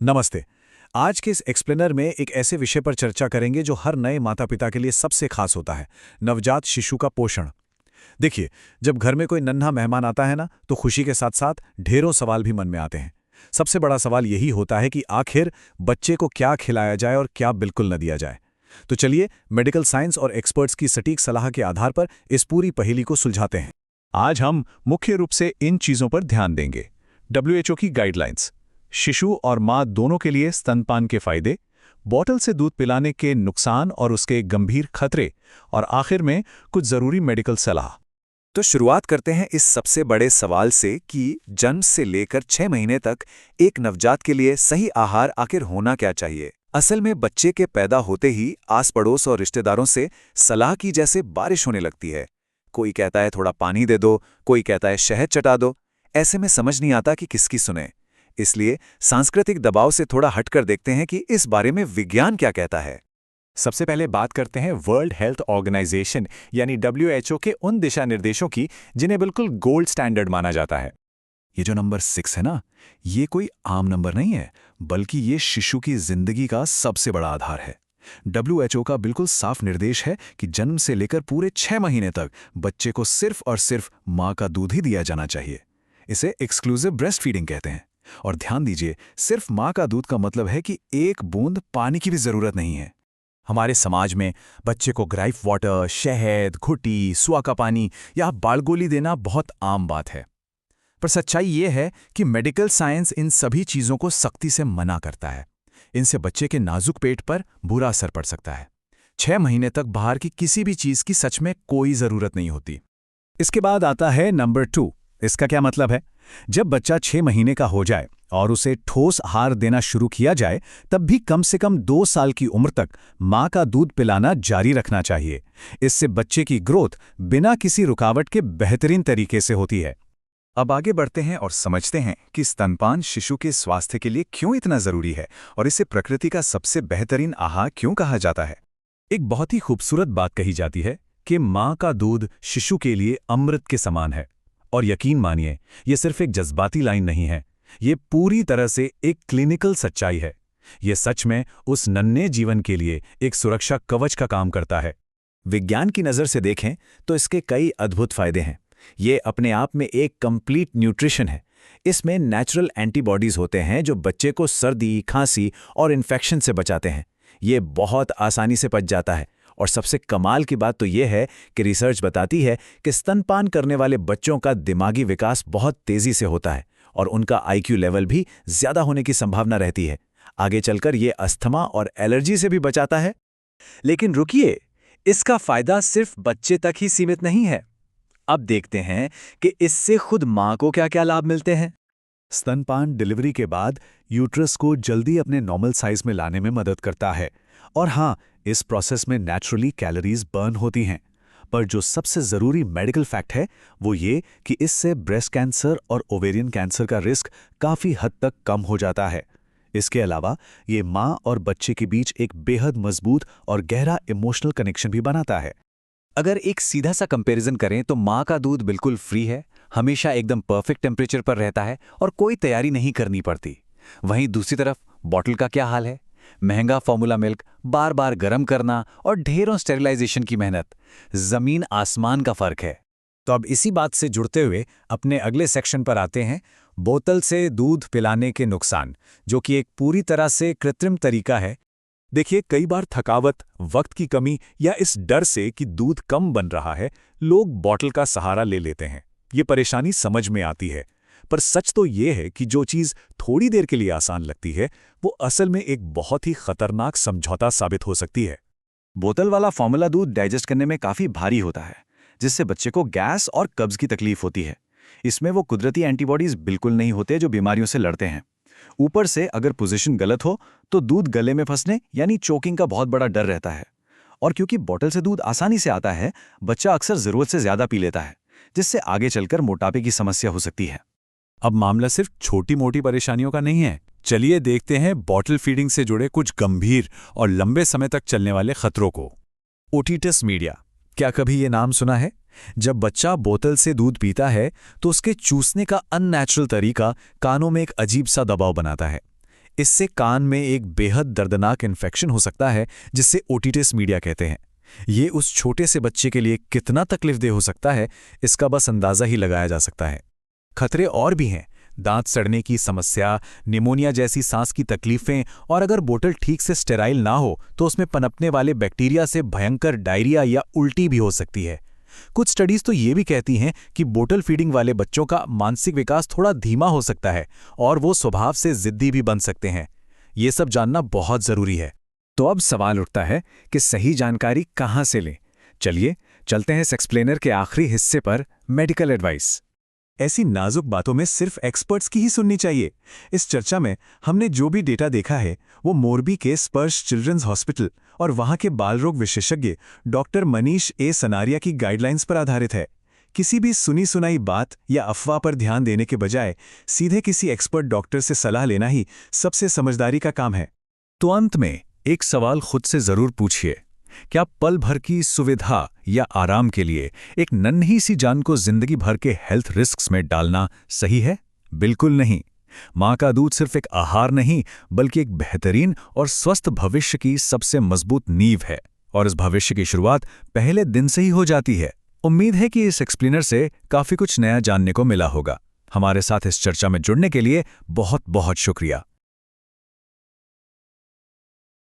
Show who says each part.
Speaker 1: नमस्ते। आज के इस एक्सप्लेनर में एक ऐसे विषय पर चर्चा करेंगे जो हर नए माता-पिता के लिए सबसे खास होता है, नवजात शिशु का पोषण। देखिए, जब घर में कोई नन्हा मेहमान आता है ना, तो खुशी के साथ-साथ ढेरों सवाल भी मन में आते हैं। सबसे बड़ा सवाल यही होता है कि आखिर बच्चे को क्या खिलाया जाए और क्या बिल्कुल न दिया जाए। तो चलिए, मेडिकल साइंस और एक्सपर्ट्स की सटीक सलाह के आधार पर इस पूरी पहेली को सुलझाते हैं।
Speaker 2: आज हम मुख्य रूप से इन चीजों पर ध्यान देंगे। WHO की गाइडलाइंस, शिशु और मां दोनों के लिए स्तनपान के फायदे, बॉटल से दूध पिलाने के नुकसान और उसके गंभीर खतरे, और आखिर में कुछ जरूरी मेडिकल सलाह।
Speaker 3: तो शुरुआत करते हैं इस सबसे बड़े सवाल से कि जन्म से लेकर 6 महीने तक एक नवजात के लिए सही आहार आखिर होना क्या चाहिए। असल में बच्चे के पैदा होते ही आस पड़ोस और रिश्तेदारों से सलाह की जैसे बारिश होने लगती है। कोई कहता है थोड़ा पानी दे दो, कोई कहता है शहद चटा दो। ऐसे में समझ नहीं आता कि किसकी सुने। इसलिए सांस्कृतिक दबाव से थोड़ा हटकर देखते हैं कि इस बारे में विज्ञान क्या कहता है।
Speaker 2: सबसे पहले बात करते हैं वर्ल्ड हेल्थ ऑर्गेनाइजेशन यानी WHO के उन दिशा निर्देशों की जिन्हें बिल्कुल गोल्ड स्टैंडर्ड माना जाता है।
Speaker 1: ये जो नंबर 6 है ना, ये कोई आम नंबर नहीं है, बल्कि ये शिशु की जिंदगी का सबसे बड़ा आधार है। WHO का बिल्कुल साफ निर्देश है कि जन्म से लेकर पूरे 6 महीने तक बच्चे को सिर्फ और सिर्फ मां का दूध ही दिया जाना चाहिए। इसे एक्सक्लूसिव ब्रेस्ट फीडिंग कहते हैं। और ध्यान दीजिए, सिर्फ मां का दूध का मतलब है कि एक बूंद पानी की भी जरूरत नहीं है।
Speaker 4: हमारे समाज में बच्चे को ग्राइप वाटर, शहद, घुटी, सुआ का पानी या बालगोली देना बहुत आम बात है। पर सच्चाई ये है कि मेडिकल साइंस इन सभी चीज़ों को सख्ती से मना करता है। इनसे बच्चे के नाजुक पेट पर बुरा असर पड़ सकता है। 6 महीने तक बाहर की किसी भी चीज़ की सच में कोई ज़रूरत नहीं होती।
Speaker 1: इसके बाद आता है नंबर 2। इसका क्या मतलब है? जब बच्चा 6 महीने का हो जाए और उसे ठोस आहार देना शुरू किया जाए, तब भी कम से कम 2 साल की उम्र तक मां का दूध पिलाना जारी रखना चाहिए। इससे बच्चे की ग्रोथ बिना किसी रुकावट के बेहतरीन तरीके से होती है।
Speaker 2: अब आगे बढ़ते हैं और समझते हैं कि स्तनपान शिशु के स्वास्थ्य के लिए क्यों इतना जरूरी है और इसे प्रकृति का सबसे बेहतरीन आहार क्यों कहा जाता है।
Speaker 1: एक बहुत ही खूबसूरत बात कही जाती है कि मां का दूध शिशु के लिए अमृत के समान है। और यकीन मानिए, ये सिर्फ एक जज्बाती लाइन नहीं है, ये पूरी तरह से एक क्लिनिकल सच्चाई है। ये सच में उस नन्हे जीवन के लिए एक सुरक्षा कवच का काम करता है।
Speaker 3: विज्ञान की नज़र से देखें तो इसके कई अद्भुत फायदे हैं। ये अपने आप में एक कंप्लीट न्यूट्रिशन है। इसमें नेचुरल एंटीबॉडीज होते हैं जो बच्चे को सर्दी, खांसी और इन्फेक्शन से बचाते हैं। ये बहुत आसानी से पच जाता है। और सबसे कमाल की बात तो यह है कि रिसर्च बताती है कि स्तनपान करने वाले बच्चों का दिमागी विकास बहुत तेजी से होता है और उनका IQ लेवल भी ज्यादा होने की संभावना रहती है। आगे चलकर ये अस्थमा और एलर्जी से भी बचाता है।
Speaker 4: लेकिन रुकिए, इसका फायदा सिर्फ बच्चे तक ही सीमित नहीं है। अब देखते हैं कि इससे खुद मां को क्या क्या लाभ मिलते हैं।
Speaker 1: स्तनपान डिलीवरी के बाद यूट्रस को जल्दी अपने नॉर्मल साइज में लाने में मदद करता है। और हाँ, इस प्रोसेस में नेचुरली कैलोरीज बर्न होती हैं। पर जो सबसे ज़रूरी मेडिकल फैक्ट है वो ये कि इससे ब्रेस्ट कैंसर और ओवेरियन कैंसर का रिस्क काफ़ी हद तक कम हो जाता है। इसके अलावा ये माँ और बच्चे के बीच एक बेहद मजबूत और गहरा इमोशनल कनेक्शन भी बनाता है।
Speaker 4: अगर एक सीधा सा कंपैरिजन करें तो माँ का दूध बिल्कुल फ्री है, हमेशा एकदम परफेक्ट टेम्परेचर पर रहता है और कोई तैयारी नहीं करनी पड़ती। वहीं दूसरी तरफ बॉटल का क्या हाल है? महंगा फॉर्मूला मिल्क, बार बार गर्म करना और ढेरों स्टेरिलाइजेशन की मेहनत। जमीन आसमान का फर्क है।
Speaker 1: तो अब इसी बात से जुड़ते हुए अपने अगले सेक्शन पर आते हैं, बोतल से दूध पिलाने के नुकसान, जो कि एक पूरी तरह से कृत्रिम तरीका है। देखिए, कई बार थकावट, वक्त की कमी या इस डर से कि दूध कम बन रहा है, लोग बॉटल का सहारा ले लेते हैं। ये परेशानी समझ में आती है, पर सच तो ये है कि जो चीज़ थोड़ी देर के लिए आसान लगती है, वो असल में एक बहुत ही खतरनाक समझौता साबित हो सकती है।
Speaker 3: बोतल वाला फॉर्मूला दूध डाइजेस्ट करने में काफ़ी भारी होता है, जिससे बच्चे को गैस और कब्ज की तकलीफ होती है। इसमें वो कुदरती एंटीबॉडीज बिल्कुल नहीं होते जो बीमारियों से लड़ते हैं। ऊपर से अगर पोजीशन गलत हो तो दूध गले में फंसने यानी चोकिंग का बहुत बड़ा डर रहता है। और क्योंकि बोतल से दूध आसानी से आता है, बच्चा अक्सर ज़रूरत से ज़्यादा पी लेता है, जिससे आगे चलकर मोटापे की समस्या हो सकती है।
Speaker 1: अब मामला सिर्फ छोटी मोटी परेशानियों का नहीं है। चलिए देखते हैं बॉटल फीडिंग से जुड़े कुछ गंभीर और लंबे समय तक चलने वाले खतरों को। ओटिटिस मीडिया, क्या कभी ये नाम सुना है? जब बच्चा बोतल से दूध पीता है तो उसके चूसने का अननेचुरल तरीका कानों में एक अजीब सा दबाव बनाता है। इससे कान में एक बेहद दर्दनाक इन्फेक्शन हो सकता है जिसे ओटिटिस मीडिया कहते हैं। ये उस छोटे से बच्चे के लिए कितना तकलीफदेह हो सकता है, इसका बस अंदाजा ही लगाया जा सकता है। खतरे और भी हैं, दांत सड़ने की समस्या, निमोनिया जैसी सांस की तकलीफें, और अगर बोतल ठीक से स्टेराइल ना हो तो उसमें पनपने वाले बैक्टीरिया से भयंकर डायरिया या उल्टी भी हो सकती है। कुछ स्टडीज तो ये भी कहती हैं कि बोतल फीडिंग वाले बच्चों का मानसिक विकास थोड़ा धीमा हो सकता है और वो स्वभाव से जिद्दी भी बन सकते हैं। ये सब जानना बहुत जरूरी है।
Speaker 2: तो अब सवाल उठता है कि सही जानकारी कहाँ से लें? चलिए चलते हैं इस एक्सप्लेनर के आखिरी हिस्से पर, मेडिकल एडवाइस। ऐसी नाजुक बातों में सिर्फ एक्सपर्ट्स की ही सुननी चाहिए। इस चर्चा में हमने जो भी डेटा देखा है वो मोरबी के स्पर्श चिल्ड्रंस हॉस्पिटल और वहां के बाल रोग विशेषज्ञ डॉक्टर मनीष ए सनारिया की गाइडलाइंस पर आधारित है। किसी भी सुनी सुनाई बात या अफवाह पर ध्यान देने के बजाय सीधे किसी एक्सपर्ट डॉक्टर से सलाह लेना ही सबसे समझदारी का काम है।
Speaker 1: तो अंत में एक सवाल खुद से जरूर पूछिए, क्या पल भर की सुविधा या आराम के लिए एक नन्ही सी जान को जिंदगी भर के हेल्थ रिस्क्स में डालना सही है? बिल्कुल नहीं। मां का दूध सिर्फ एक आहार नहीं, बल्कि एक बेहतरीन और स्वस्थ भविष्य की सबसे मजबूत नींव है, और इस भविष्य की शुरुआत पहले दिन से ही हो जाती है। उम्मीद है कि इस एक्सप्लेनर से काफी कुछ नया जानने को मिला होगा। हमारे साथ इस चर्चा में जुड़ने के लिए बहुत बहुत शुक्रिया।